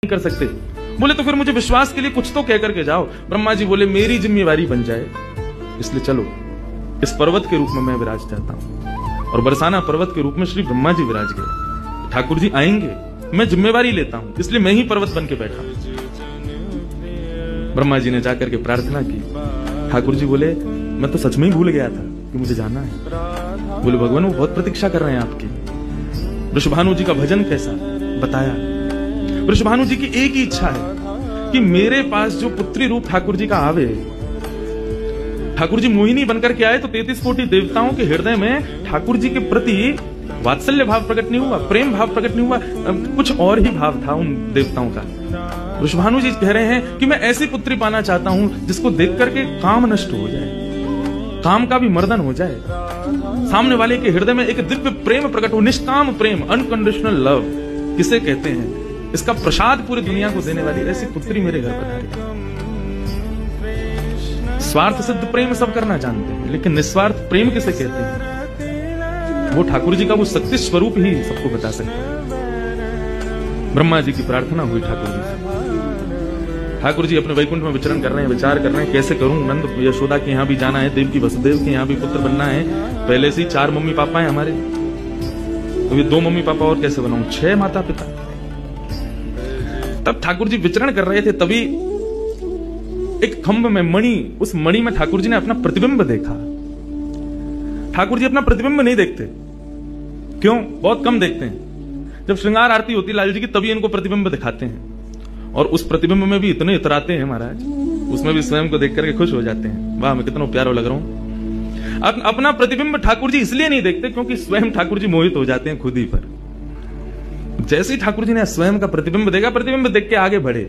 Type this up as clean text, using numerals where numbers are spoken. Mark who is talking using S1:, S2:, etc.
S1: कर सकते। बोले तो फिर मुझे विश्वास के लिए कुछ तो कह करके जाओ। ब्रह्मा जी बोले मेरी जिम्मेवारी बन जाए, इसलिए चलो इस पर्वत के रूप में मैं विराज चाहता हूं। और बरसाना पर्वत के रूप में श्री ब्रह्मा जी विराज गए। ठाकुर जी आएंगे, मैं जिम्मेवारी लेता हूं, इसलिए मैं ही पर्वत बन के बैठा। ब्रह्मा जी ने जाकर के प्रार्थना की। ठाकुर जी बोले मैं तो सच में ही भूल गया था कि मुझे जाना है। बोले भगवान वो बहुत प्रतीक्षा कर रहे हैं आपकी। वृषभानु जी का भजन कैसा बताया। वृषभानु जी की एक ही इच्छा है कि मेरे पास जो पुत्री रूप ठाकुर जी का आवे, ठाकुर जी मोहिनी बनकर के आए तो 33 कोटि देवताओं के हृदय में ठाकुर जी के प्रति वात्सल्य भाव प्रकट नहीं हुआ, प्रेम भाव प्रकट नहीं हुआ, कुछ और ही भाव था उन देवताओं का। वृषभानु जी कह रहे हैं कि मैं ऐसी पुत्री पाना चाहता हूं जिसको देख करके काम नष्ट हो जाए, काम का भी मर्दन हो जाए, सामने वाले के हृदय में एक दिव्य प्रेम प्रकट हो, निष्काम प्रेम, अनकंडीशनल लव किसे कहते हैं, इसका प्रसाद पूरी दुनिया को देने वाली ऐसी पुत्री मेरे घर पधारी। स्वार्थ सिद्ध प्रेम सब करना जानते हैं, लेकिन निस्वार्थ प्रेम किसे कहते हैं, वो ठाकुर जी का वो शक्ति स्वरूप ही सबको बता सकता है। ब्रह्मा जी की प्रार्थना हुई ठाकुर जी से। ठाकुर जी अपने वैकुंठ में विचरण कर रहे हैं, विचार कर रहे हैं कैसे करूं, नंद यशोदा के यहाँ भी जाना है, देवकी वसुदेव के यहाँ भी पुत्र बनना है, पहले से ही 4 मम्मी पापा हैं हमारे, तो ये 2 मम्मी पापा और कैसे बनाऊं, 6 माता पिता। तब ठाकुर जी विचरण कर रहे थे, तभी एक खंभ में मणि, उस मणि में ठाकुर जी ने अपना प्रतिबिंब देखा। ठाकुर जी अपना प्रतिबिंब नहीं देखते, क्यों? बहुत कम देखते हैं। जब श्रृंगार आरती होती लाल जी की तभी इनको प्रतिबिंब दिखाते हैं, और उस प्रतिबिंब में भी इतने इतराते हैं महाराज, उसमें भी स्वयं को देख करके खुश हो जाते हैं, वाह मैं कितना प्यारा लग रहा हूं। अपना प्रतिबिंब ठाकुर जी इसलिए नहीं देखते क्योंकि स्वयं ठाकुर जी मोहित हो जाते हैं खुद ही पर। जैसे ही ठाकुर जी ने स्वयं का प्रतिबिंब देखा, प्रतिबिंब देख के आगे बढ़े।